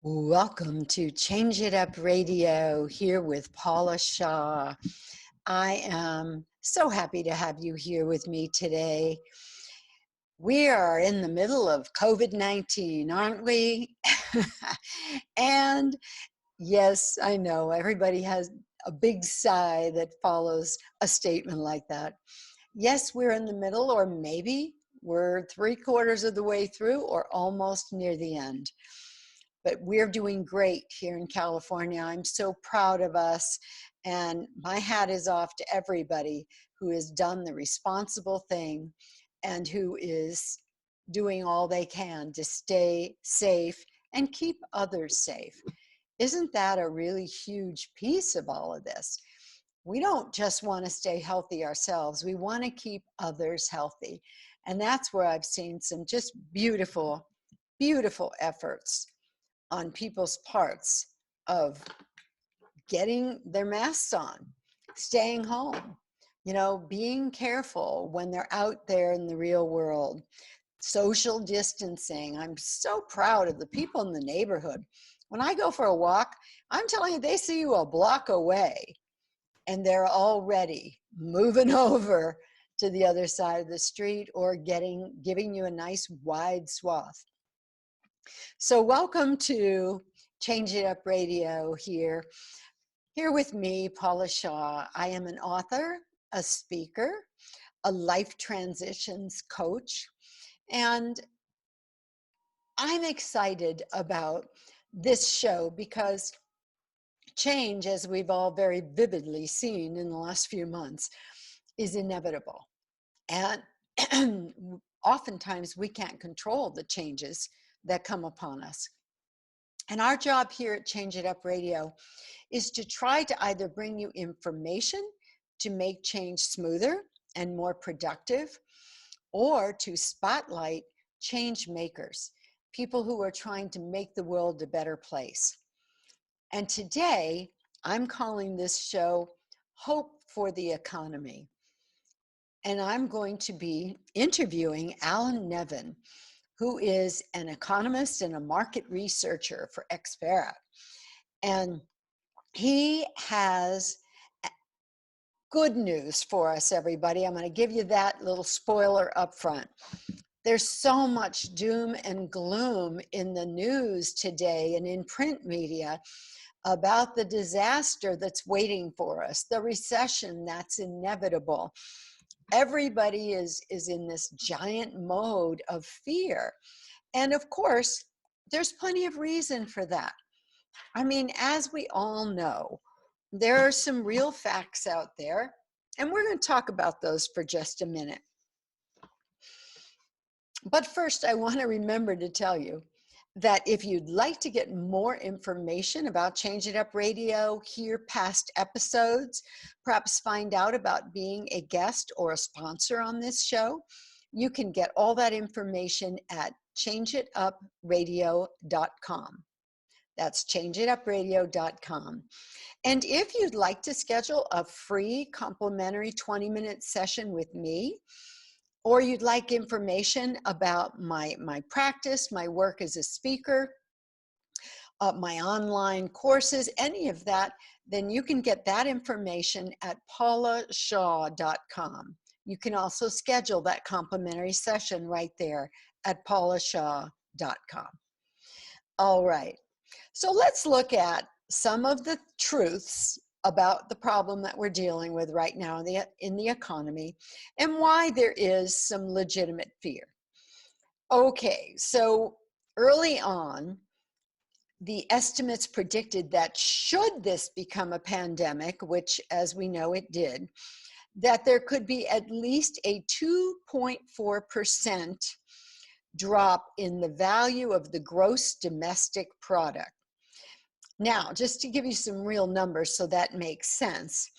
Welcome to Change It Up Radio here with Paula Shaw. I am so happy to have you here with me today. We are in the middle of COVID-19, aren't we? And yes, I know everybody has a big sigh that follows a statement like that. Yes, we're in the middle, or maybe we're 3/4 of the way through or almost near the end. But we're doing great here in California. I'm so proud of us. And my hat is off to everybody who has done the responsible thing and who is doing all they can to stay safe and keep others safe. Isn't that a really huge piece of all of this? We don't just want to stay healthy ourselves, we want to keep others healthy. And that's where I've seen some just beautiful, beautiful efforts on people's parts of getting their masks on, staying home, being careful when they're out there in the real world, social distancing. I'm so proud of the people in the neighborhood. When I go for a walk, I'm telling you, they see you a block away and they're already moving over to the other side of the street or giving you a nice wide swath. So welcome to Change It Up Radio here with me, Paula Shaw. I am an author, a speaker, a life transitions coach, and I'm excited about this show because change, as we've all very vividly seen in the last few months, is inevitable. And oftentimes we can't control the changes that come upon us. And our job here at Change It Up Radio is to try to either bring you information to make change smoother and more productive, or to spotlight change makers, people who are trying to make the world a better place. And today, I'm calling this show Hope for the Economy. And I'm going to be interviewing Nevin, who is an economist and a market researcher for Expera. And he has good news for us, everybody. I'm going to give you that little spoiler up front. There's so much doom and gloom in the news today and in print media about the disaster that's waiting for us, the recession that's inevitable. Everybody is in this giant mode of fear. And of course, there's plenty of reason for that. I mean, as we all know, there are some real facts out there, and we're going to talk about those for just a minute. But first, I want to remember to tell you that if you'd like to get more information about Change It Up Radio, hear past episodes, perhaps find out about being a guest or a sponsor on this show, you can get all that information at changeitupradio.com. That's changeitupradio.com. And if you'd like to schedule a free complimentary 20-minute session with me, or you'd like information about my practice, my work as a speaker, my online courses, any of that, then you can get that information at paulashaw.com. You can also schedule that complimentary session right there at paulashaw.com. All right, so let's look at some of the truths about the problem that we're dealing with right now in the economy and why there is some legitimate fear. Okay, so early on, the estimates predicted that should this become a pandemic, which as we know it did, that there could be at least a 2.4% drop in the value of the gross domestic product. Now, just to give you some real numbers so that makes sense,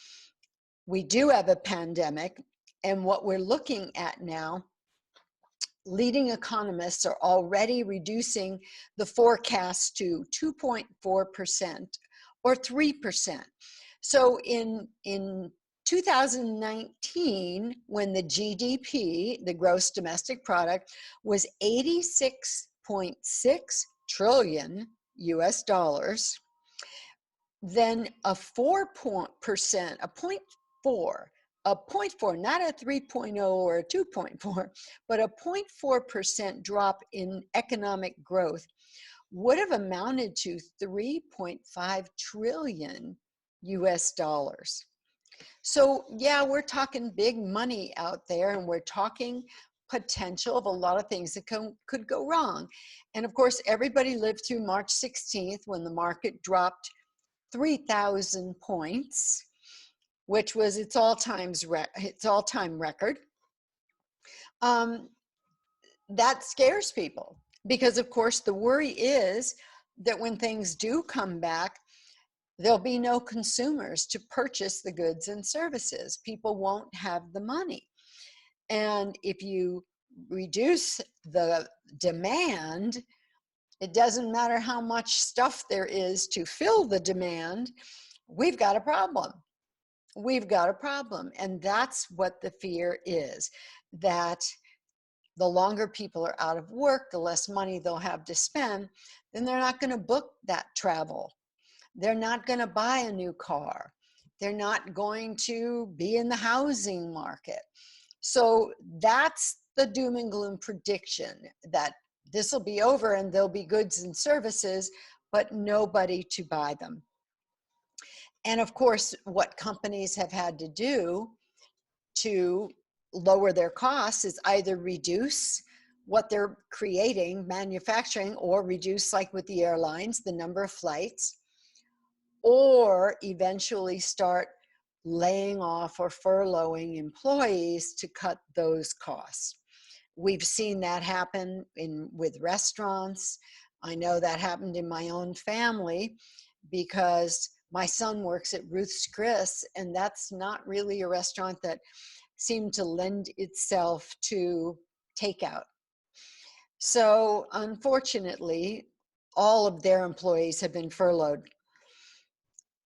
we do have a pandemic, and what we're looking at now, leading economists are already reducing the forecast to 2.4% or 3%. So in 2019, when the GDP, the gross domestic product, was 86.6 trillion US dollars, then a 4%, a 0.4, a 0.4, not a 3.0 or a 2.4, but a 0.4% drop in economic growth would have amounted to 3.5 trillion US dollars. So yeah, we're talking big money out there, and we're talking potential of a lot of things that could go wrong. And of course, everybody lived through March 16th when the market dropped 3,000 points, which was its all-time record. That scares people because, of course, the worry is that when things do come back, there'll be no consumers to purchase the goods and services. People won't have the money. And if you reduce the demand, it doesn't matter how much stuff there is to fill the demand, we've got a problem. We've got a problem. And that's what the fear is, that the longer people are out of work, the less money they'll have to spend, then they're not going to book that travel. They're not going to buy a new car. They're not going to be in the housing market. So that's the doom and gloom prediction, that this will be over and there'll be goods and services, but nobody to buy them. And of course, what companies have had to do to lower their costs is either reduce what they're creating, manufacturing, or reduce, like with the airlines, the number of flights, or eventually start laying off or furloughing employees to cut those costs. We've seen that happen with restaurants. I know that happened in my own family because my son works at Ruth's Chris, and that's not really a restaurant that seemed to lend itself to takeout. So unfortunately, all of their employees have been furloughed.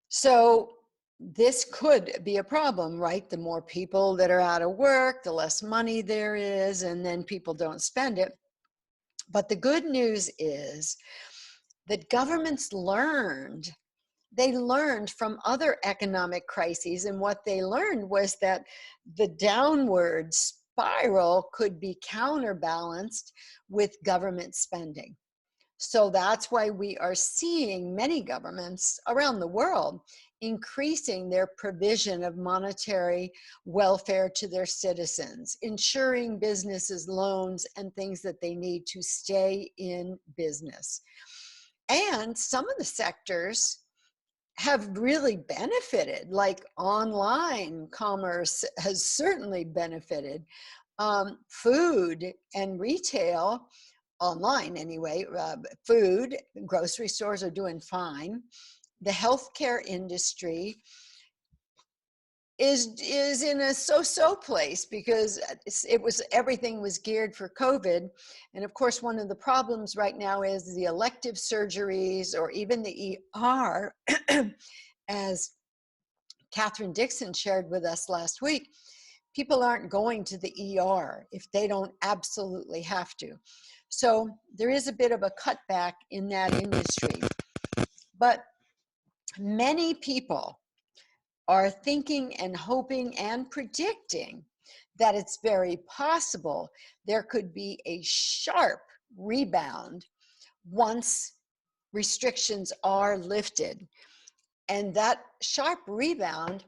So this could be a problem, right? The more people that are out of work, the less money there is, and then people don't spend it. But the good news is that governments learned. They learned from other economic crises, and what they learned was that the downward spiral could be counterbalanced with government spending. So that's why we are seeing many governments around the world increasing their provision of monetary welfare to their citizens, ensuring businesses loans and things that they need to stay in business. And some of the sectors have really benefited, like online commerce has certainly benefited. Food and retail, online anyway, food, grocery stores are doing fine. The healthcare industry is in a so-so place because everything was geared for COVID. And of course, one of the problems right now is the elective surgeries, or even the ER, as Catherine Dixon shared with us last week. People aren't going to the ER if they don't absolutely have to. So there is a bit of a cutback in that industry. But many people are thinking and hoping and predicting that it's very possible there could be a sharp rebound once restrictions are lifted. And that sharp rebound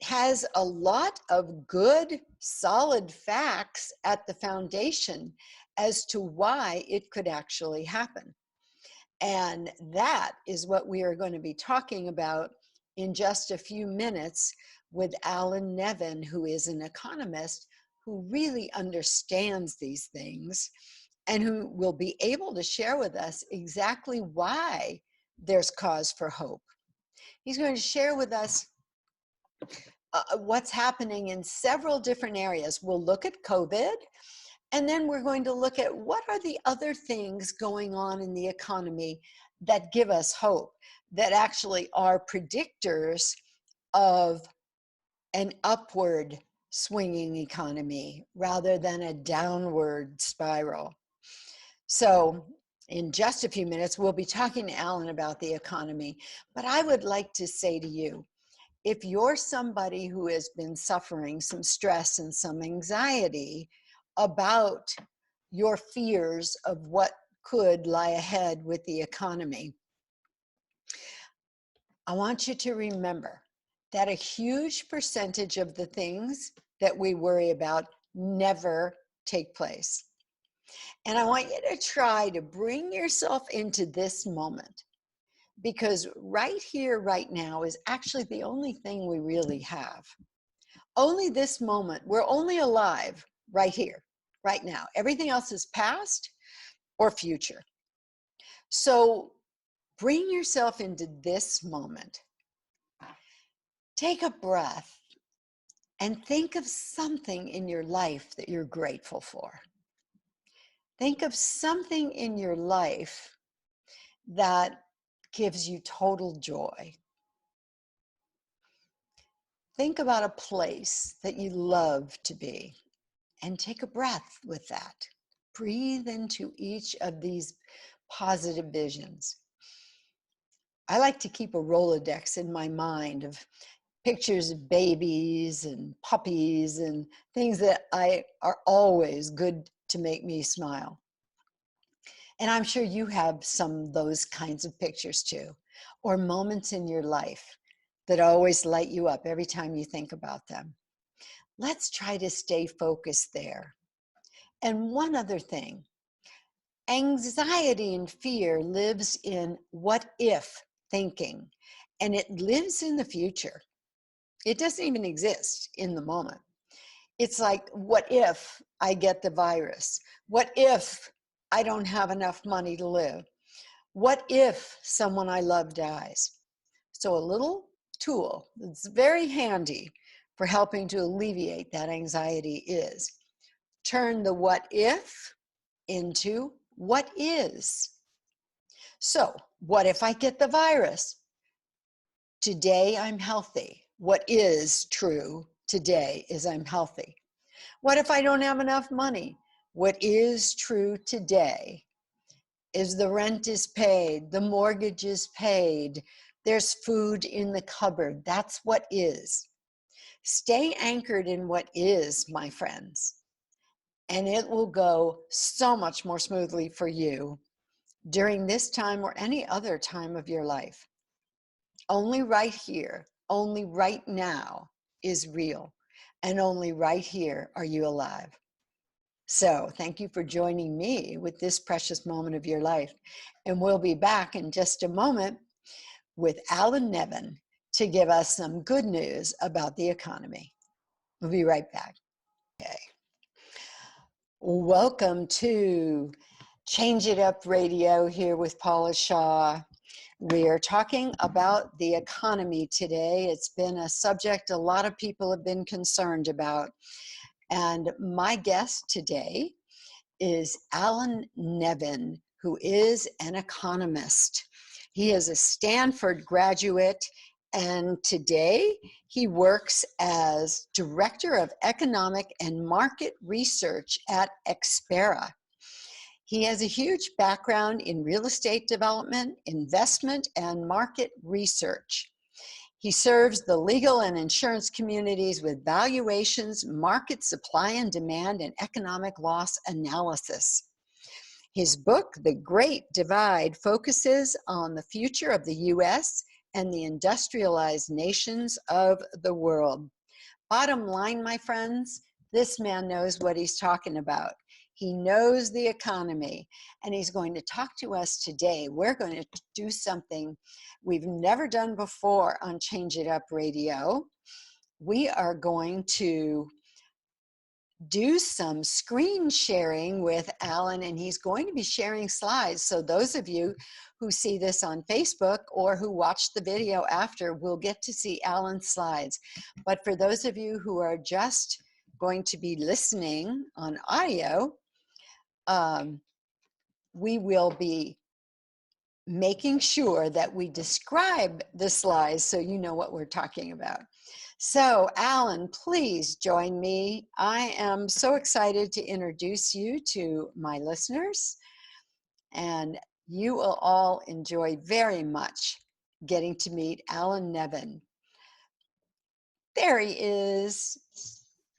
has a lot of good, solid facts at the foundation as to why it could actually happen. And that is what we are going to be talking about in just a few minutes with Nevin, who is an economist who really understands these things and who will be able to share with us exactly why there's cause for hope. He's going to share with us what's happening in several different areas. We'll look at COVID, and then we're going to look at what are the other things going on in the economy that give us hope, that actually are predictors of an upward swinging economy rather than a downward spiral. So In just a few minutes, we'll be talking to Alan about the economy. But I would like to say to you, if you're somebody who has been suffering some stress and some anxiety about your fears of what could lie ahead with the economy, I want you to remember that a huge percentage of the things that we worry about never take place. And I want you to try to bring yourself into this moment, because right here, right now is actually the only thing we really have. Only this moment. We're only alive right here, right now. Everything else is past or future. So bring yourself into this moment. Take a breath and think of something in your life that you're grateful for. Think of something in your life that gives you total joy. Think about a place that you love to be and take a breath with that. Breathe into each of these positive visions. I like to keep a Rolodex in my mind of pictures of babies and puppies and things that are always good to make me smile. And I'm sure you have some of those kinds of pictures too, or moments in your life that always light you up every time you think about them. Let's try to stay focused there. And one other thing, anxiety and fear lives in what if thinking, and it lives in the future. It doesn't even exist in the moment. It's like, what if I get the virus? What if I don't have enough money to live? What if someone I love dies? So a little tool that's very handy for helping to alleviate that anxiety is turn the what if into what is. So what if I get the virus? Today I'm healthy. What is true today is I'm healthy. What if I don't have enough money? What is true today is the rent is paid, the mortgage is paid, there's food in the cupboard. That's what is. Stay anchored in what is, my friends, and it will go so much more smoothly for you during this time or any other time of your life. Only right here, only right now is real, and only right here are you alive. So thank you for joining me with this precious moment of your life. And we'll be back in just a moment with Alan Nevin to give us some good news about the economy. We'll be right back. Okay. Welcome to Change It Up Radio here with Paula Shaw. We are talking about the economy today. It's been a subject a lot of people have been concerned about. And my guest today is Alan Nevin, who is an economist. He is a Stanford graduate, and today he works as Director of Economic and Market Research at Expera. He has a huge background in real estate development, investment, and market research. He serves the legal and insurance communities with valuations, market supply and demand, and economic loss analysis. His book, The Great Divide, focuses on the future of the U.S. and the industrialized nations of the world. Bottom line, my friends, this man knows what he's talking about. He knows the economy, and he's going to talk to us today. We're going to do something we've never done before on Change It Up Radio. We are going to do some screen sharing with Alan, and he's going to be sharing slides. So those of you who see this on Facebook or who watch the video after will get to see Alan's slides. But for those of you who are just going to be listening on audio, we will be making sure that we describe the slides so you know what we're talking about. So, Alan, please join me. I am so excited to introduce you to my listeners. And you will all enjoy very much getting to meet Alan Nevin. There he is.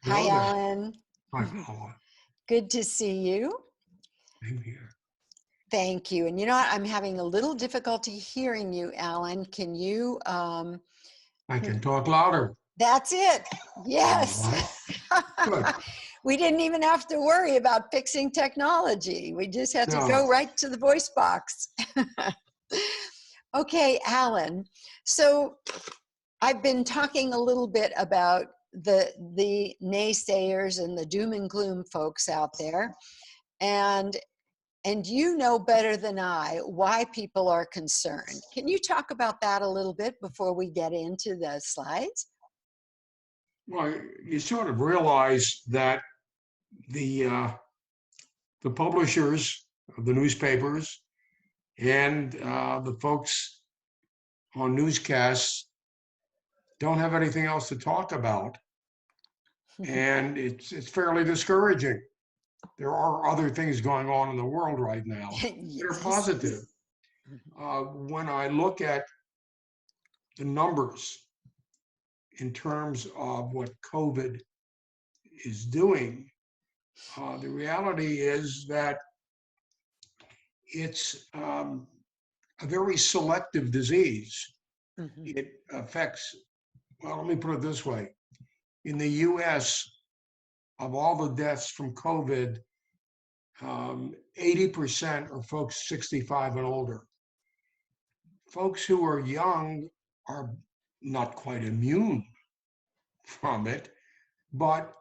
Hi, Hello there. Alan. Hi, Paula. Good to see you. Same here. Thank you. And you know what? I'm having a little difficulty hearing you, Alan. Can you? I can talk louder. That's it. All Yes. right. Good. We didn't even have to worry about fixing technology. We just had to No. go right to the voice box. Okay, Alan. So I've been talking a little bit about the naysayers and the doom and gloom folks out there. And you know better than I why people are concerned. Can you talk about that a little bit before we get into the slides? Well, you sort of realize that the the publishers of the newspapers and the folks on newscasts don't have anything else to talk about, and it's fairly discouraging. There are other things going on in the world right now that are Yes. positive. When I look at the numbers in terms of what COVID is doing, the reality is that it's a very selective disease. Mhm. It affects, well, let me put it this way. In the US, of all the deaths from COVID, 80% are folks 65 and older. Folks who are young are not quite immune from it, but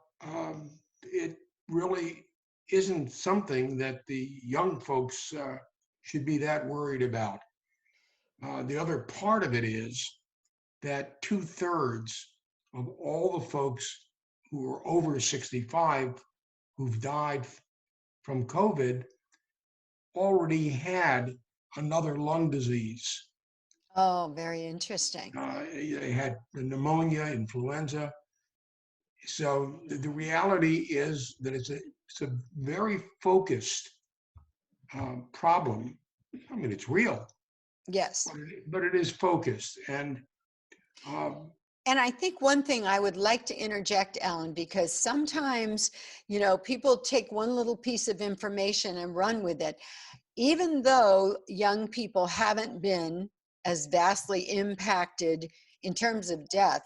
it really isn't something that the young folks should be that worried about. The other part of it is that 2/3 of all the folks who are over 65 who've died from COVID already had another lung disease. Oh, very interesting. They had pneumonia, influenza. So the reality is that it's a very focused problem. I mean, it's real, Yes. but it is focused. And um, And I think one thing I would like to interject, Ellen, because sometimes, you know, people take one little piece of information and run with it. Even though young people haven't been as vastly impacted in terms of death,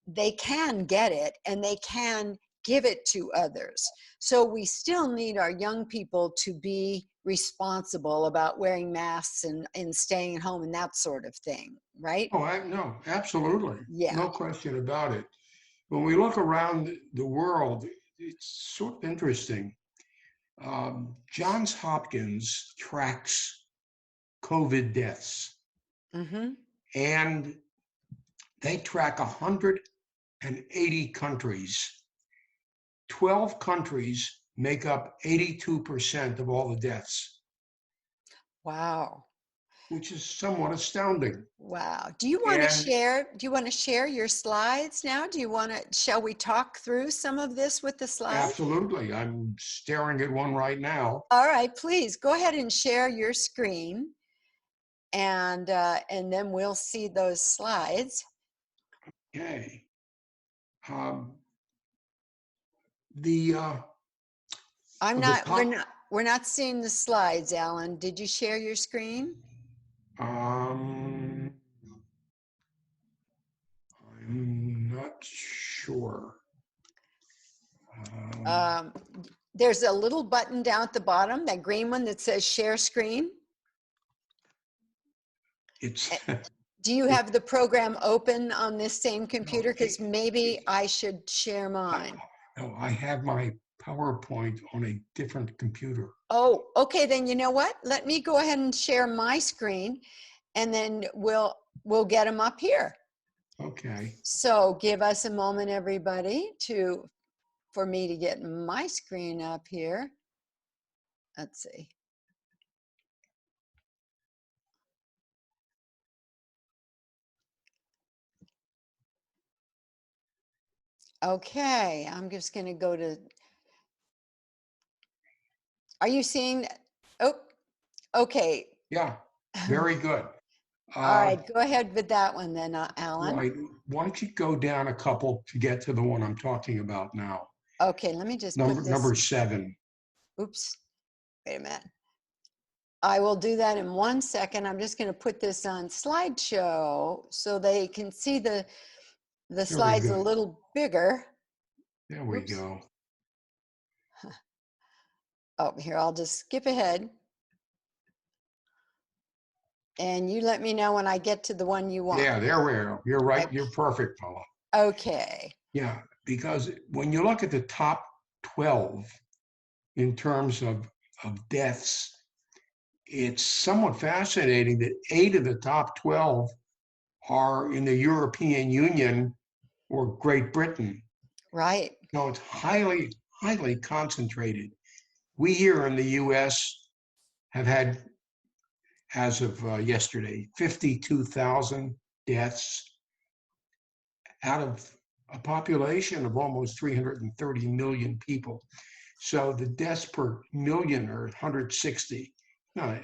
they can get it and they can give it to others. So we still need our young people to be responsible about wearing masks and staying at home and that sort of thing, right? no, absolutely, Yeah. no question about it. When we look around the world, it's sort of interesting. Johns Hopkins tracks COVID deaths, Mm-hmm. and they track 180 countries. 12 countries make up 82% of all the deaths, Wow. which is somewhat astounding. Wow. Do you want to And share? Do you want to share your slides now? Do you want to, shall we talk through some of this with the slides? absolutely, I'm staring at one right now. All right, please go ahead and share your screen and then we'll see those slides. Okay. Um, the I'm the not, top. we're not seeing the slides, Alan. Did you share your screen? Um, I'm not sure. Um, Um, there's a little button down at the bottom, that green one that says share screen. it's Do you it, have the program open on this same no, computer? Because maybe I should share I, mine. no, I have my PowerPoint on a different computer. Oh, okay, then you know what? Let me go ahead and share my screen and then we'll get them up here. Okay. So give us a moment, everybody, for me to get my screen up here. Let's see. Okay, I'm just going to go to, are you seeing, oh, Okay. Yeah, very good. All right, go ahead with that one then, Alan. Right. Why don't you go down a couple to get to the one I'm talking about now? Okay, let me just put Number this, 7. oops, wait a minute. I will do that in 1 second. I'm just going to put this on slideshow so they can see the Very slides a good. little bigger. There we Oops. go. Oh, here, I'll just skip ahead. And you let me know when I get to the one you want. Yeah, there we go. You're right. Okay. You're perfect, Paula. Okay. Yeah, because when you look at the top 12 in terms of deaths, it's somewhat fascinating that 8 of the top 12 are in the European Union or Great Britain. Right. So it's highly, highly concentrated. We here in the US have had, as of yesterday, 52,000 deaths out of a population of almost 330 million people. So the deaths per million are 160. No,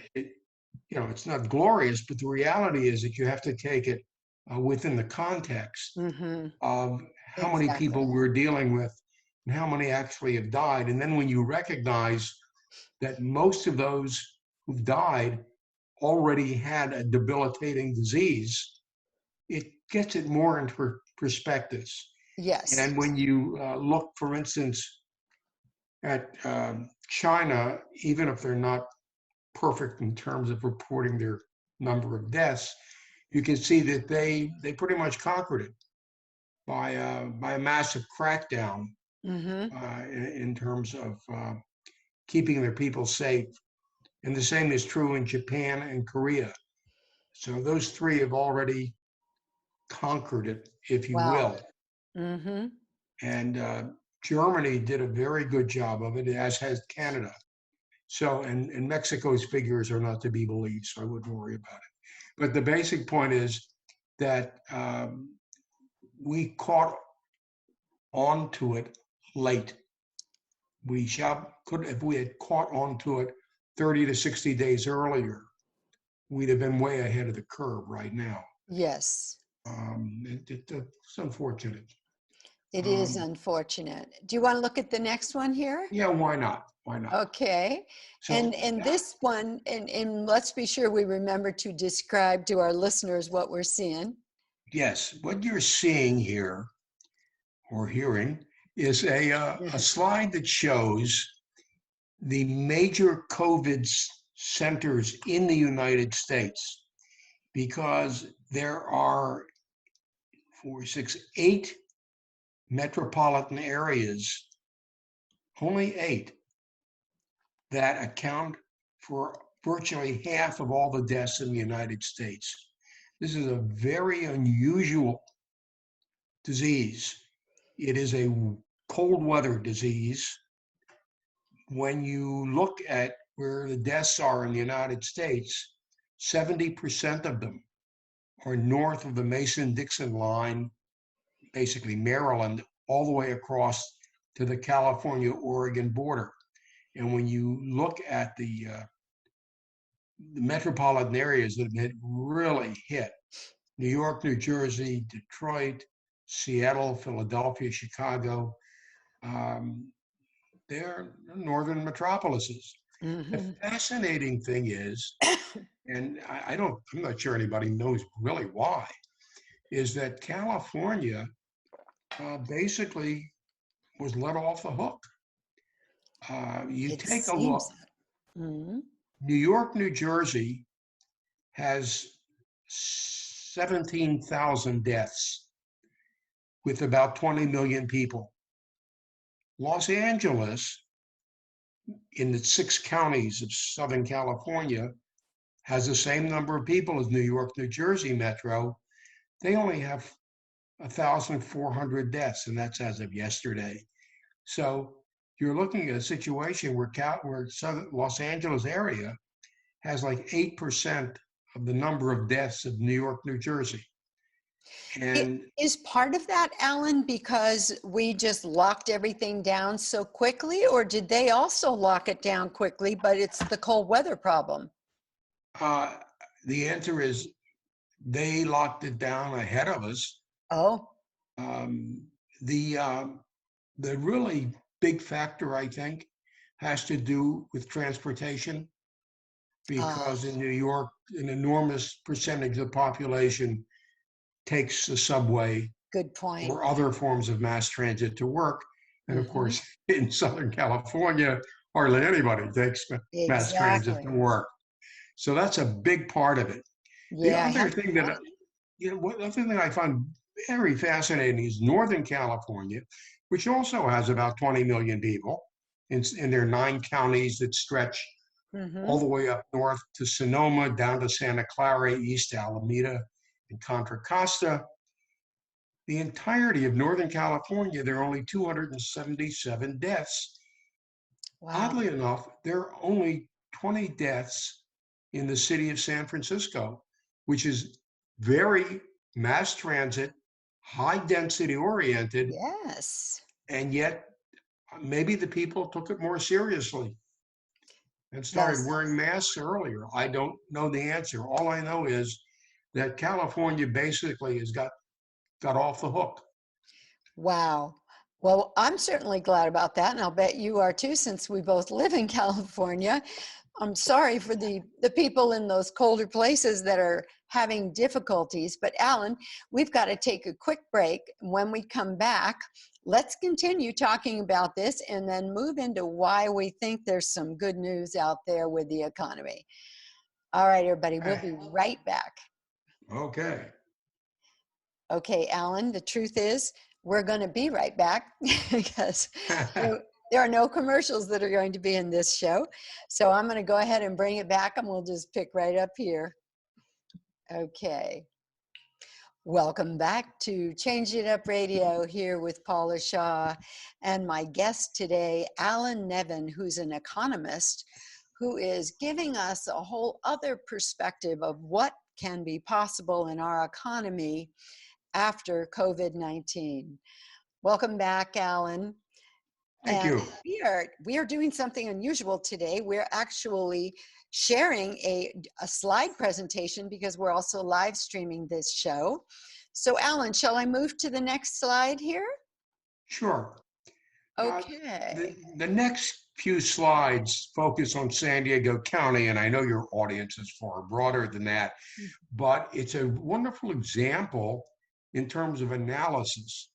it's not glorious, but the reality is that you have to take it within the context Mm-hmm. of how many Exactly. people we're dealing with and how many actually have died. And then when you recognize that most of those who've died already had a debilitating disease, it gets it more into perspectives. Yes. And when you look, for instance, at China, even if they're not perfect in terms of reporting their number of deaths, you can see that they pretty much conquered it by a massive crackdown Mm-hmm. in terms of keeping their people safe. And the same is true in Japan and Korea. So those 3 have already conquered it, if you Wow. will. Mm-hmm. And Germany did a very good job of it, as has Canada. So, and Mexico's figures are not to be believed, so I wouldn't worry about it. But the basic point is that we caught on to it late. If we had caught on to it 30 to 60 days earlier, we'd have been way ahead of the curve right now. Yes. It's unfortunate. It is Um, unfortunate. Do you want to look at the next one here? yeah, why not? Why not? Okay. So And this one, and let's be sure we remember to describe to our listeners what we're seeing. yes, what you're seeing here or hearing is a slide that shows the major COVID centers in the United States, because there are 4, 6, 8 metropolitan areas, only 8, that account for virtually half of all the deaths in the United States. This is a very unusual disease. It is a cold weather disease. When you look at where the deaths are in the United States, 70% of them are north of the Mason-Dixon line, basically Maryland, all the way across to the California-Oregon border. And when you look at the metropolitan areas that have been really hit, New York, New Jersey, Detroit, Seattle, Philadelphia, Chicago, they're northern metropolises. The Mm-hmm. fascinating thing is, and I'm not sure anybody knows really why, is that California basically was let off the hook. You It take a look, seems. Mm-hmm. New York, New Jersey has 17,000 deaths with about 20 million people. Los Angeles, in the 6 counties of Southern California, has the same number of people as New York, New Jersey metro. They only have 1,400 deaths, and that's as of yesterday. So you're looking at a situation where Southern Los Angeles area has like 8% of the number of deaths of New York, New Jersey. It And is part of that, Alan, because we just locked everything down so quickly, or did they also lock it down quickly, but it's the cold weather problem? Uh, the answer is they locked it down ahead of us. Oh, Um, the the really big factor, I think, has to do with transportation, ah, because in New York, an enormous percentage of the population takes the subway good point. or other forms of mass transit to work. And of Hmm. course, in Southern California, hardly anybody takes mass transit to Exactly. work. So that's a big part of it. The Yeah, I other have a thing that, point. what other thing that I find very fascinating is Northern California, which also has about 20 million people in their 9 counties that stretch all Hmm. the way up north to Sonoma, down to Santa Clara, east to Alameda and Contra Costa. The entirety of Northern California, there are only 277 deaths. Wow. Oddly enough, there are only 20 deaths in the city of San Francisco, which is very mass transit, high density oriented, Yes. and yet maybe the people took it more seriously and started Yes. wearing masks earlier. I don't know the answer. All I know is that California basically has got off the hook. Wow. Well, I'm certainly glad about that, and I'll bet you are too, since we both live in California. I'm sorry for the people in those colder places that are having difficulties. But Alan, we've got to take a quick break. When we come back, let's continue talking about this and then move into why we think there's some good news out there with the economy. All right, everybody, we'll Hey, be right back. okay. Okay, Alan, the truth is, we're going to be right back because there are no commercials that are going to be in this show. So I'm going to go ahead and bring it back and we'll just pick right up here. Okay. Welcome back to Change It Up Radio here with Paula Shaw and my guest today, Alan Nevin, who's an economist who is giving us a whole other perspective of what can be possible in our economy after COVID-19. Welcome back, Alan. Thank And you. we are doing something unusual today. We're actually sharing a slide presentation because we're also live streaming this show. So, Alan, shall I move to the next slide here? Sure. Uh, Okay. the next few slides focus on San Diego County, and I know your audience is far broader than that, but it's a wonderful example in terms of analysis.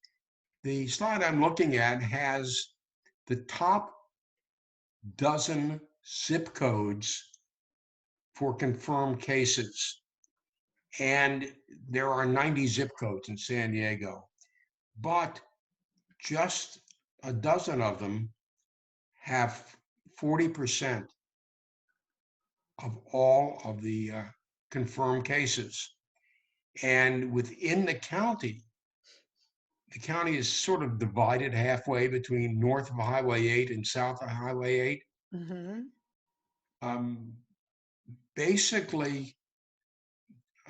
The slide I'm looking at has the top dozen zip codes for confirmed cases, and there are 90 zip codes in San Diego, but just a dozen of them have 40% of all of the confirmed cases. And within the county is sort of divided halfway between north of Highway 8 and south of Highway 8. Mm-hmm. Um, Basically,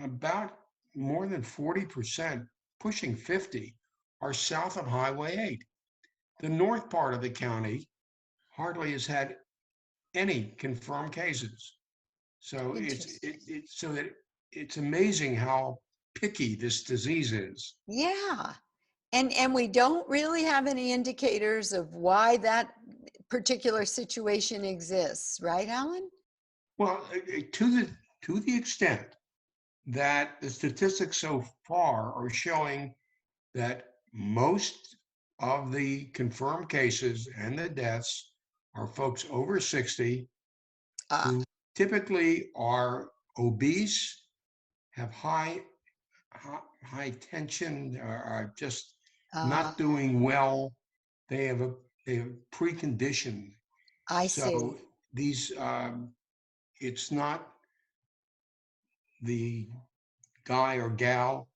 about more than 40%, pushing 50, are south of Highway 8. The north part of the county hardly has had any confirmed cases. So Interesting. so that it's amazing how picky this disease is. Yeah. And we don't really have any indicators of why that particular situation exists, right, Alan? Well, to the extent that the statistics so far are showing that most of the confirmed cases and the deaths are folks over 60 Ah, who typically are obese, have high tension, are just uh, not doing well. They have a they have preconditioned. I see. So these it's not the guy or gal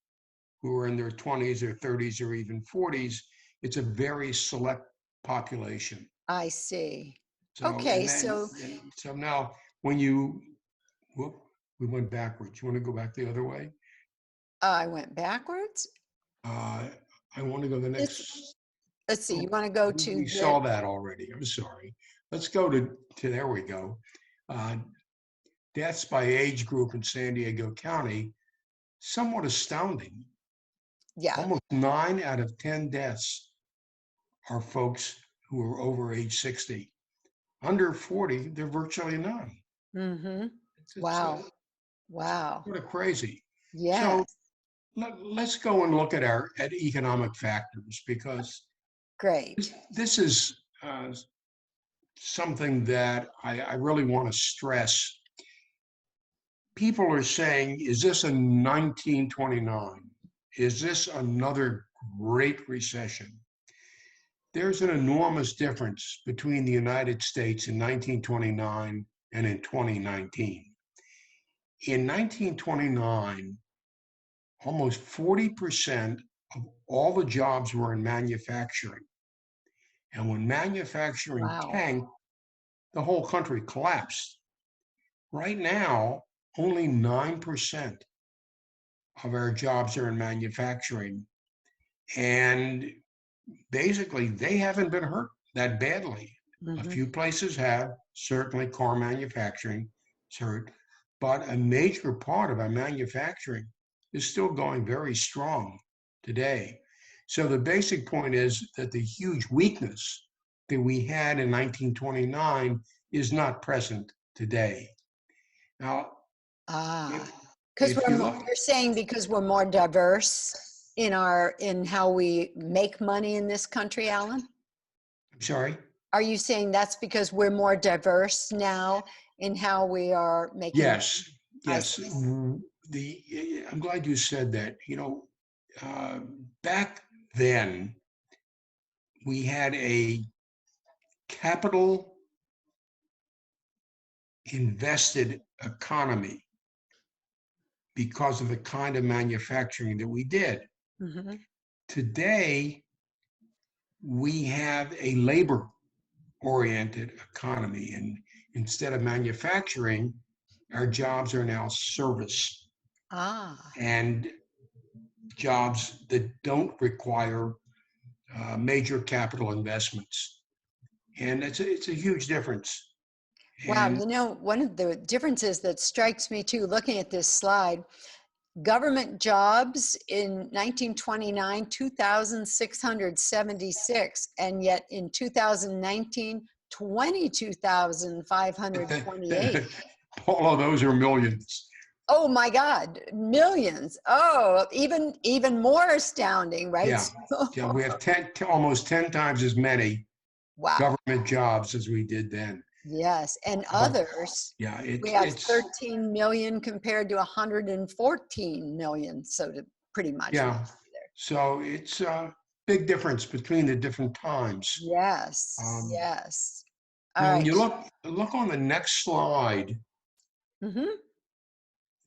who are in their 20s or 30s or even 40s. It's a very select population. I see. So Okay, so so now when you whoop, we went backwards. You want to go back the other way? I went backwards. Uh, I want to go the This, next. let's see, you Oh, want to go to we the, saw that already. I'm sorry. Let's go to there we go. Uh, deaths by age group in San Diego County, somewhat astounding. Yeah. Almost 9 out of 10 deaths are folks who are over age 60. Under 40, they're virtually none. Mm-hmm. It's Wow. Wow. sort of crazy. So Yes. let's go and look at economic factors, because Great. this is something that I really want to stress. People are saying, is this a 1929? Is this another Great Recession? There's an enormous difference between the United States in 1929 and in 2019. In 1929, almost 40% of all the jobs were in manufacturing. And when manufacturing Wow. tanked, the whole country collapsed. Right now, only 9% of our jobs are in manufacturing. And basically, they haven't been hurt that badly. A Mm-hmm. few places have, certainly car manufacturing is hurt, but a major part of our manufacturing is still going very strong today. So the basic point is that the huge weakness that we had in 1929 is not present today. Now, Ah, if because if we're you more, look, you're saying because we're more diverse in how we make money in this country, Alan? I'm sorry. Are you saying that's because we're more diverse now in how we are making? Yes, I yes. see. I'm glad you said that. Uh, back then we had a capital invested economy because of the kind of manufacturing that we did. Mm-hmm. Today, we have a labor oriented economy. And instead of manufacturing, our jobs are now service Ah, and jobs that don't require major capital investments. And it's a huge difference. wow. And You know, one of the differences that strikes me too, looking at this slide, government jobs in 1929, 2,676, and yet in 2019, 22,528. all of those are millions. Oh my God, millions. Oh, even more astounding, right? Yeah. Yeah, we have almost 10 times as many Wow. government jobs as we did then. Yes. And But others, yeah, we have it's 13 million compared to 114 million. So to pretty much yeah. roughly there. So it's a big difference between the different times. Yes. Um, Yes. All Now, when right. you look on the next slide, Mm-hmm.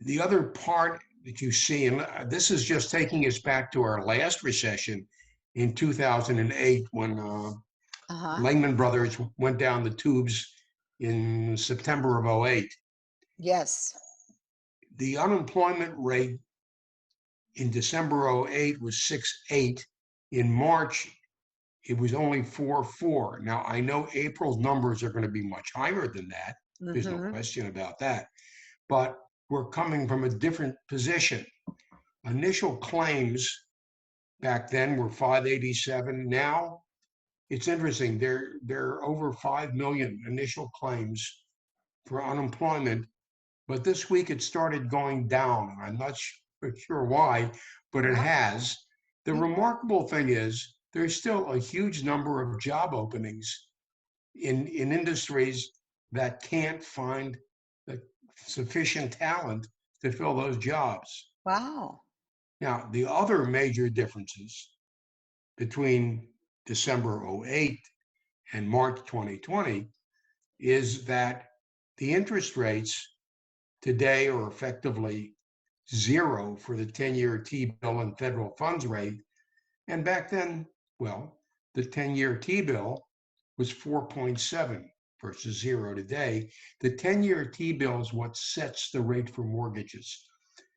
the other part that you see, and this is just taking us back to our last recession in 2008, when Uh-huh. Lehman Brothers went down the tubes in September of '08. Yes. The unemployment rate in December '08 was 6.8. In March, it was only 4.4. Now, I know April's numbers are going to be much higher than that. There's no Mm-hmm. question about that. But we're coming from a different position. Initial claims back then were 587. Now it's interesting. There are over 5 million initial claims for unemployment, but this week it started going down. I'm not sure why, but it Wow. has. The Yeah. remarkable thing is there's still a huge number of job openings in industries that can't find the sufficient talent to fill those jobs. Wow. Now, the other major differences between December '08 and March 2020 is that the interest rates today are effectively zero for the 10-year T-bill and federal funds rate. And back then, well, the 10-year T-bill was 4.7 versus zero today. The 10-year T-bill is what sets the rate for mortgages.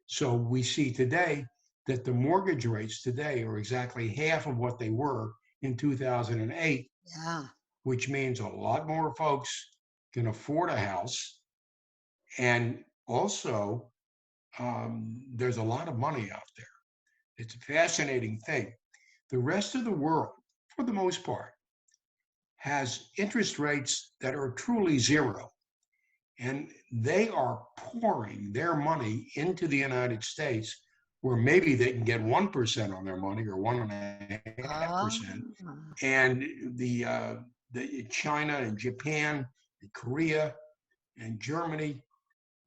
So we see today that the mortgage rates today are exactly half of what they were in 2008, Yeah. which means a lot more folks can afford a house. And also, there's a lot of money out there. It's a fascinating thing. The rest of the world, for the most part, has interest rates that are truly zero. And they are pouring their money into the United States where maybe they can get 1% on their money or 1.5%. Ah, And the China and Japan and Korea and Germany,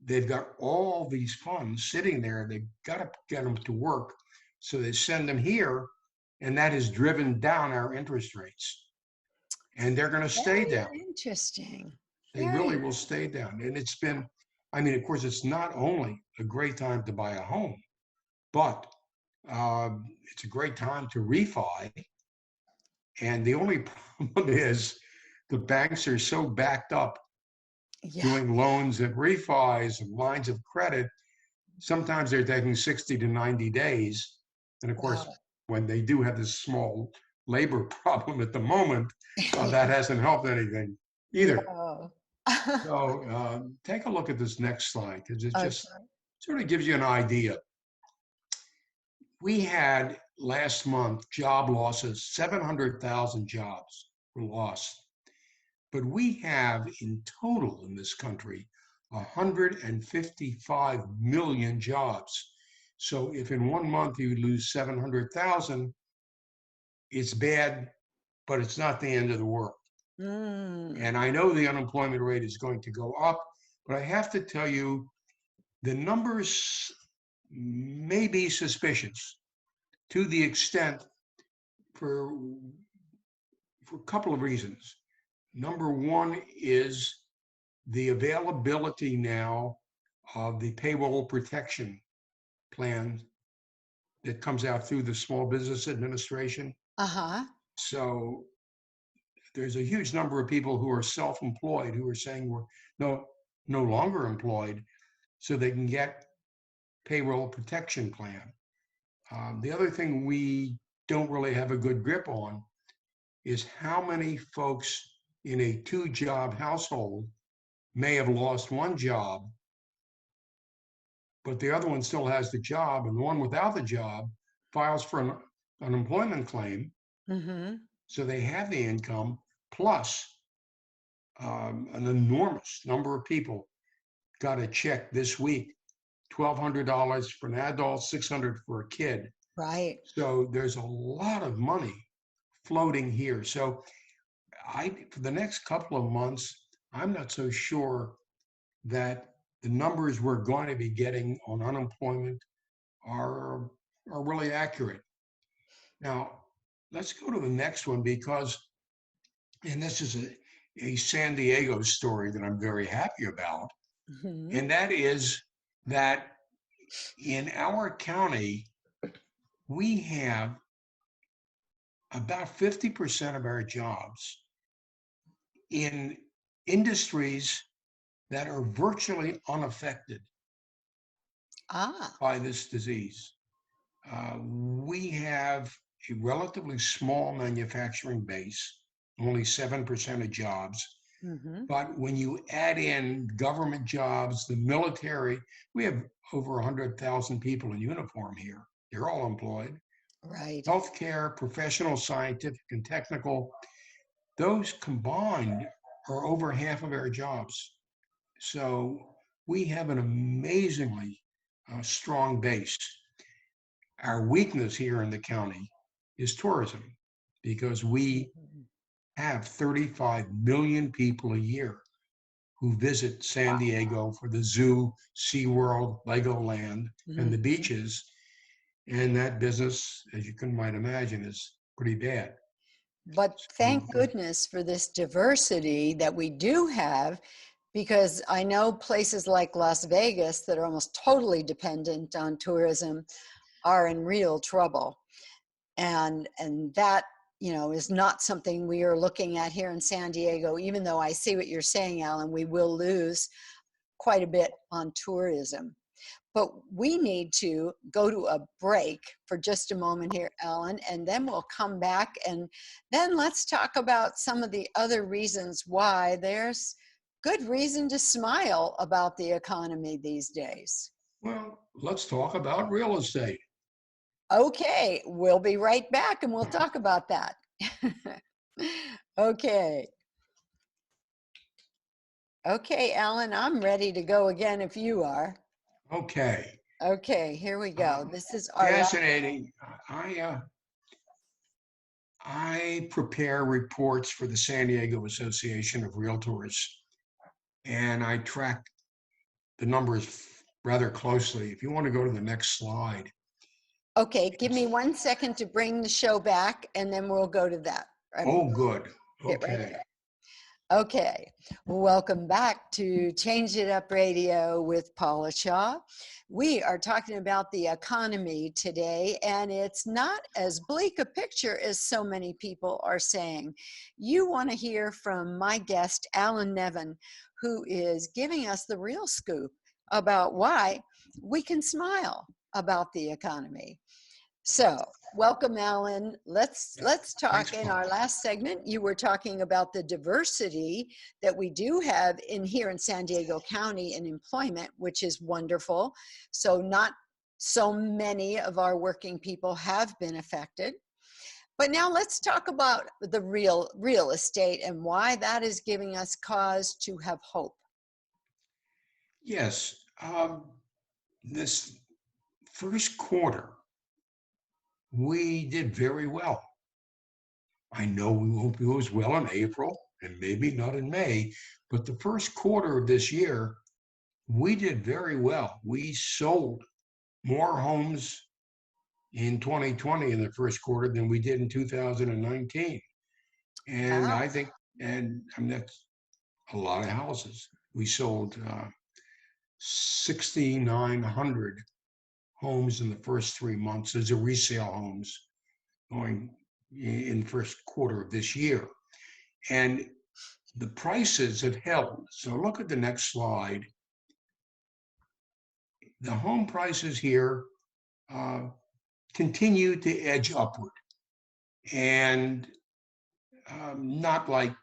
they've got all these funds sitting there. They've got to get them to work. So they send them here, and that has driven down our interest rates. And they're going to stay down. very interesting. They really Very. will stay down. And it's been, I mean, of course, it's not only a great time to buy a home, but it's a great time to refi. And the only problem is the banks are so backed up Yeah. doing loans and refis and lines of credit. Sometimes they're taking 60 to 90 days. And of course, Wow. when they do have this small labor problem at the moment, that hasn't helped anything either. No. So take a look at this next slide because it Okay. just sort of gives you an idea. We had last month job losses, 700,000 jobs were lost. But we have in total in this country 155 million jobs. So if in 1 month you lose 700,000, it's bad, but it's not the end of the world. Mm. And I know the unemployment rate is going to go up, but I have to tell you, the numbers may be suspicious to the extent for, for a couple of reasons. Number one is the availability now of the payroll protection plan that comes out through the Small Business Administration. Uh-huh. So there's a huge number of people who are self-employed who are saying we're no longer employed, so they can get payroll protection plan. The other thing we don't really have a good grip on is how many folks in a two-job household may have lost one job, but the other one still has the job, and the one without the job files for an unemployment claim, Mm-hmm. so they have the income, plus an enormous number of people got a check this week, $1,200 for an adult, $600 for a kid. Right. So there's a lot of money floating here. So for the next couple of months, I'm not so sure that the numbers we're going to be getting on unemployment are really accurate. Now, let's go to the next one because, and this is a San Diego story that I'm very happy about, Mm-hmm. and that is that in our county, we have about 50% of our jobs in industries that are virtually unaffected Ah. by this disease. We have a relatively small manufacturing base, only 7% of jobs. Mm-hmm. But when you add in government jobs, the military, we have over 100,000 people in uniform here. They're all employed. Right. Healthcare, professional, scientific, and technical, those combined are over half of our jobs. So we have an amazingly strong base. Our weakness here in the county is tourism because we Mm-hmm. have 35 million people a year who visit San Diego for the zoo, SeaWorld, Legoland, and the Mm-hmm. beaches. And that business, as you might imagine, is pretty bad. But So, thank goodness for this diversity that we do have, because I know places like Las Vegas that are almost totally dependent on tourism are in real trouble. And that, is not something we are looking at here in San Diego, even though I see what you're saying, Alan, we will lose quite a bit on tourism. But we need to go to a break for just a moment here, Alan, and then we'll come back and then let's talk about some of the other reasons why there's good reason to smile about the economy these days. Well, let's talk about real estate. Okay, we'll be right back and we'll talk about that. Okay. Okay, Alan, I'm ready to go again if you are. Okay. Okay, here we go. This is our last. Fascinating. I prepare reports for the San Diego Association of Realtors, and I track the numbers rather closely. If you want to go to the next slide. Okay, give me 1 second to bring the show back and then we'll go to that. Oh, good. Get right Okay. there. Okay, welcome back to Change It Up Radio with Paula Shaw. We are talking about the economy today, and it's not as bleak a picture as so many people are saying. You want to hear from my guest, Alan Nevin, who is giving us the real scoop about why we can smile about the economy. So, welcome, Alan. Let's Thanks, talk. In our Paul. last segment, you were talking about the diversity that we do have in here in San Diego County in employment, which is wonderful. So, not so many of our working people have been affected. But now let's talk about the real estate and why that is giving us cause to have hope. Yes. This first quarter, we did very well. I know we won't do as well in April and maybe not in May, but the first quarter of this year, we did very well. We sold more homes in 2020 in the first quarter than we did in 2019. And Wow. I think, and I mean, that's a lot of houses. We sold 6,900 homes in the first 3 months as a resale homes going in the first quarter of this year. And the prices have held. So look at the next slide. The home prices here uh, continue to edge upward, and not like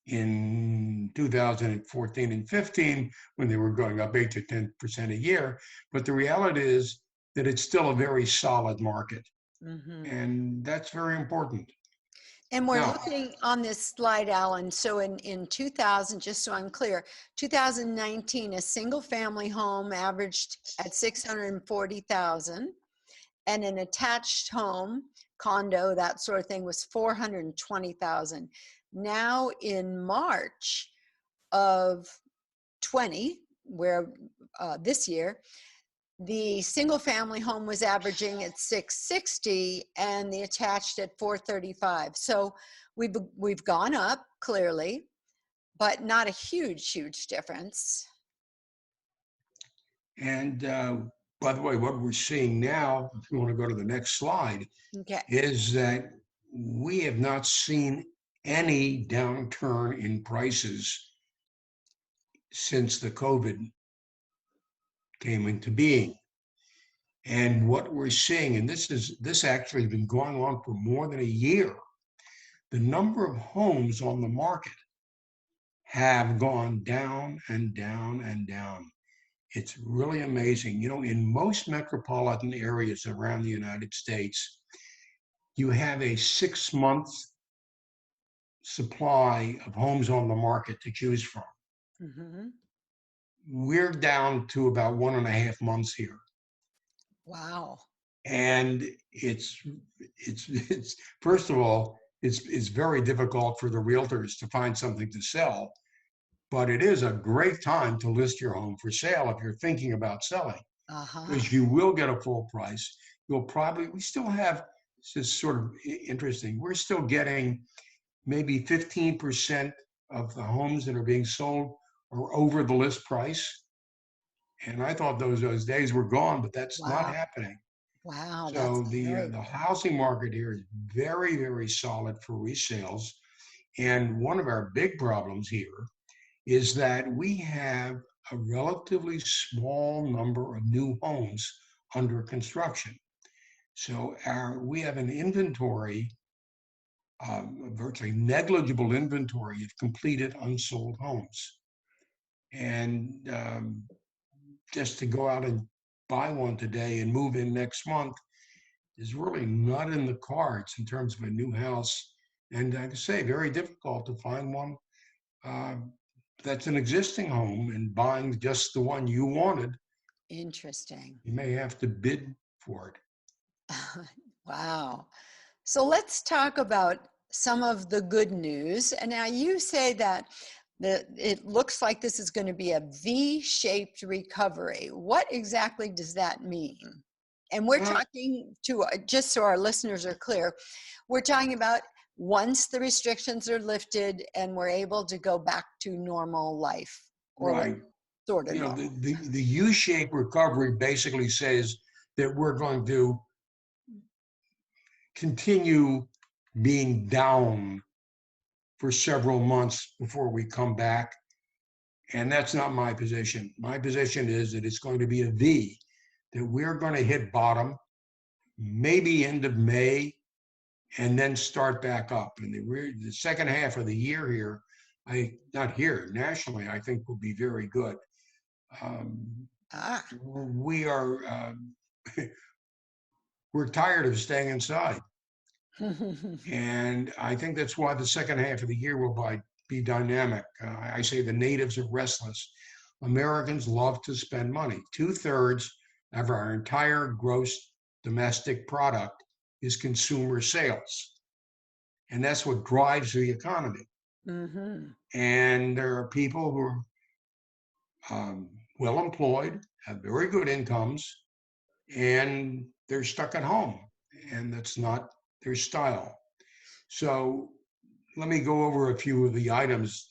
in 2014 and 15 when they were going up 8 to 10% a year. But the reality is that it's still a very solid market, Mm-hmm. and that's very important. And we're Now, looking on this slide, Alan. So in 2000, just so I'm clear, 2019, a single family home averaged at 640,000, and an attached home, condo, that sort of thing, was 420,000. Now in March of 20, where this year, the single family home was averaging at 660 and the attached at 435. So we've gone up clearly, but not a huge difference. and by the way, what we're seeing now, if you want to go to the next slide, Okay. is that we have not seen any downturn in prices since the COVID came into being. And what we're seeing, and this actually has been going on for more than a year, the number of homes on the market have gone down and down and down. It's really amazing. You know, in most metropolitan areas around the United States, you have a 6 month supply of homes on the market to choose from. Mm-hmm. We're down to about 1.5 months here. Wow. And it's first of all, it's very difficult for the realtors to find something to sell, but it is a great time to list your home for sale if you're thinking about selling, Uh-huh. because you will get a full price. We still have, this is sort of interesting, we're still getting maybe 15% of the homes that are being sold are over the list price. And I thought those days were gone, but that's not Wow. happening. Wow. That's So very the good. housing market here is very solid for resales. And one of our big problems here is that we have a relatively small number of new homes under construction. So we have an inventory a virtually negligible inventory of completed unsold homes. And just to go out and buy one today and move in next month is really not in the cards in terms of a new house. And like I say, very difficult to find one uh, that's an existing home, and buying just the one you wanted, Interesting. you may have to bid for it. Wow. So let's talk about some of the good news. And now you say that it looks like this is going to be a V-shaped recovery. What exactly does that mean? And we're Uh, talking to, just so our listeners are clear, we're talking about once the restrictions are lifted and we're able to go back to normal life, or right. sort of You know, normal. the U-shaped recovery basically says that we're going to continue being down for several months before we come back. And that's not my position. My position is that it's going to be a V, that we're going to hit bottom, maybe end of May, and then start back up. And the second half of the year here, not here, nationally, I think will be very good. Ah. We are, we're tired of staying inside. And I think that's why the second half of the year will be dynamic. I say the natives are restless. Americans love to spend money. 2/3 of our entire gross domestic product is consumer sales. And that's what drives the economy. Mm-hmm. And there are people who are well employed, have very good incomes, and they're stuck at home. And that's not their style. So let me go over a few of the items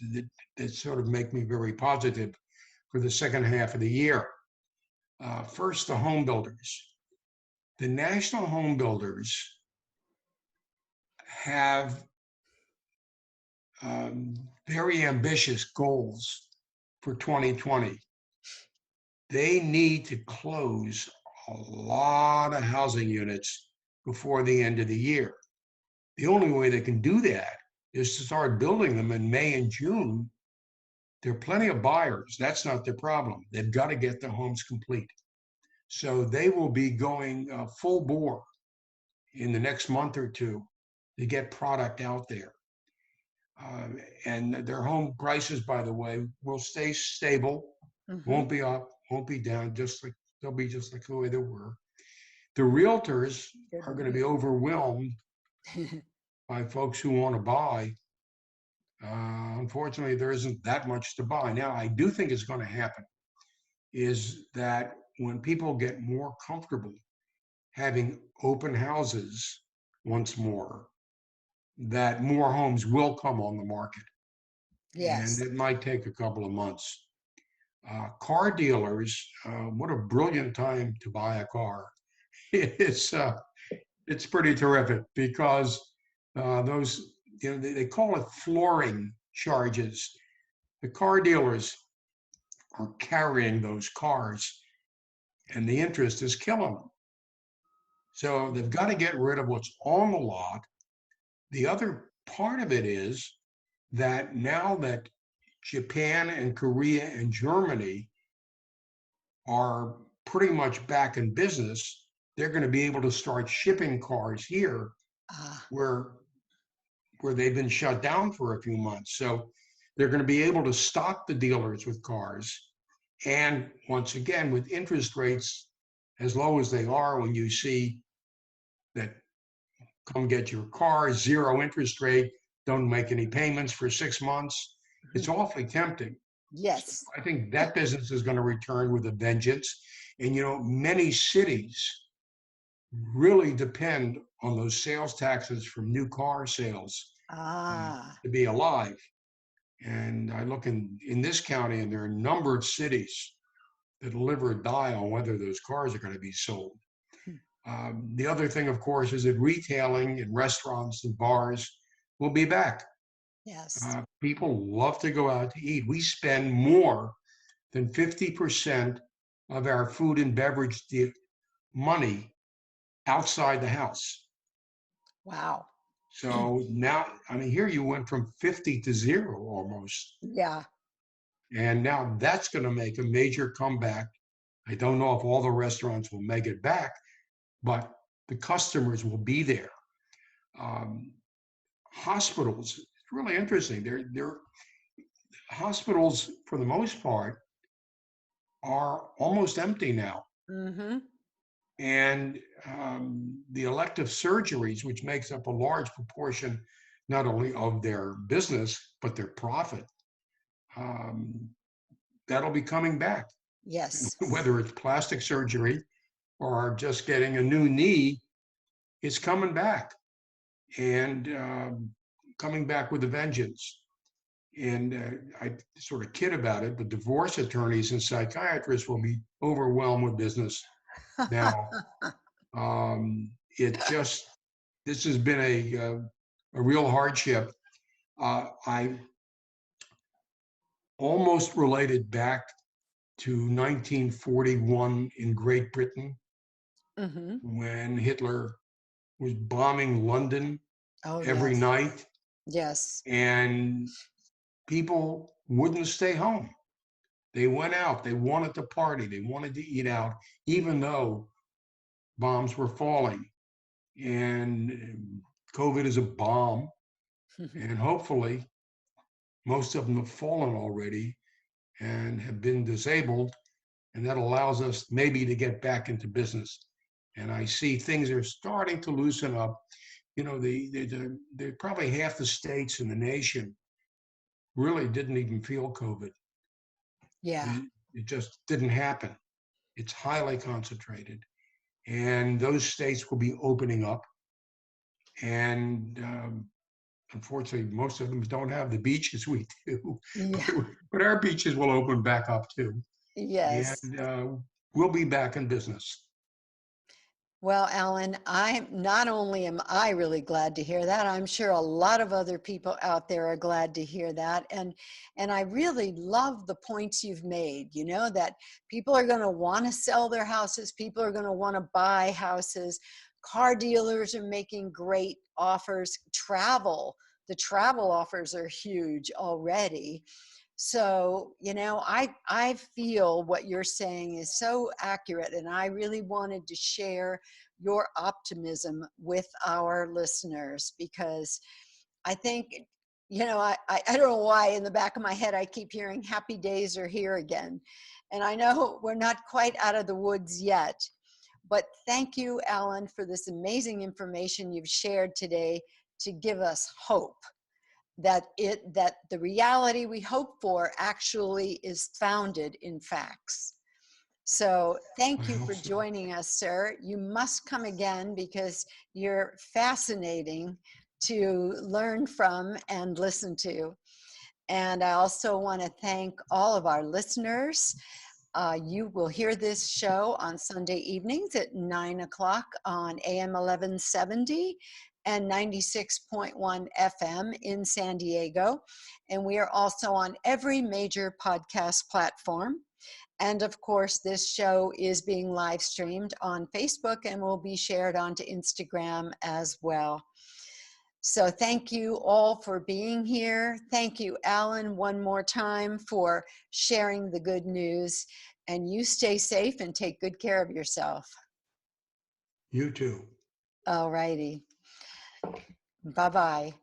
that sort of make me very positive for the second half of the year. First, the home builders. The national home builders have very ambitious goals for 2020. They need to close a lot of housing units before the end of the year. The only way they can do that is to start building them in May and June. There are plenty of buyers. That's not their problem. They've got to get the homes complete. So they will be going full bore in the next month or two to get product out there. And their home prices, by the way, will stay stable, won't be up, won't be down, they'll be just like the way they were. The realtors are going to be overwhelmed by folks who want to buy. Unfortunately, there isn't that much to buy. Now, I do think it's going to happen is that when people get more comfortable having open houses once more, that more homes will come on the market. And Yes. it might take a couple of months. Car dealers, what a brilliant time to buy a car. It's it's pretty terrific because those, they call it flooring charges. The car dealers are carrying those cars, and the interest is killing them. So they've got to get rid of what's on the lot. The other part of it is that now that Japan and Korea and Germany are pretty much back in business, they're going to be able to start shipping cars here Ah. where they've been shut down for a few months. So they're going to be able to stock the dealers with cars. And once again, with interest rates as low as they are, when you see that come get your car, zero interest rate, don't make any payments for 6 months, it's awfully tempting. So Yes. I think that business is going to return with a vengeance. And, many cities really depend on those sales taxes from new car sales Ah. to be alive. And I look in this county, and there are a number of cities that live or die on whether those cars are going to be sold. The other thing, of course, is that retailing and restaurants and bars will be back. Yes. People love to go out to eat. We spend more than 50% of our food and beverage money outside the house. Wow. So now, I mean, here you went from 50 to 0 almost. Yeah. And now that's going to make a major comeback. I don't know if all the restaurants will make it back, but the customers will be there. Um, Hospitals, it's really interesting. They're hospitals, for the most part, are almost empty now. Mm-hmm. And the elective surgeries, which makes up a large proportion not only of their business, but their profit, um, that'll be coming back. Yes. Whether it's plastic surgery or just getting a new knee, it's coming back and coming back with a vengeance. And I sort of kid about it, but divorce attorneys and psychiatrists will be overwhelmed with business now. It just, this has been a real hardship. I almost related back to 1941 in Great Britain Mm-hmm. when Hitler was bombing London Oh, every yes. night Yes. and people wouldn't stay home. They went out, they wanted to party, they wanted to eat out, even though bombs were falling. And COVID is a bomb, and hopefully most of them have fallen already and have been disabled, and that allows us maybe to get back into business. And I see things are starting to loosen up. You know, probably half the states in the nation really didn't even feel COVID. Yeah. It just didn't happen. It's highly concentrated, and those states will be opening up. And unfortunately, most of them don't have the beaches we do, Yeah. but our beaches will open back up too, Yes. and we'll be back in business. Well, Alan, I not only am I really glad to hear that, I'm sure a lot of other people out there are glad to hear that. And I really love the points you've made, you know, that people are going to want to sell their houses, people are going to want to buy houses. Car dealers are making great offers. The travel offers are huge already. So, you know, I feel what you're saying is so accurate, and I really wanted to share your optimism with our listeners because I think, you know, I don't know why in the back of my head I keep hearing happy days are here again. And I know we're not quite out of the woods yet, but thank you, Alan, for this amazing information you've shared today to give us hope that the reality we hope for actually is founded in facts. So I thank you hope for so. joining us, sir. You must come again because you're fascinating to learn from and listen to. And I also want to thank all of our listeners. You will hear this show on Sunday evenings at 9 o'clock on AM 1170 and 96.1 FM in San Diego. And we are also on every major podcast platform. And of course, this show is being live streamed on Facebook and will be shared onto Instagram as well. So thank you all for being here. Thank you, Alan, one more time for sharing the good news. And you stay safe and take good care of yourself. You too. All righty. Bye-bye.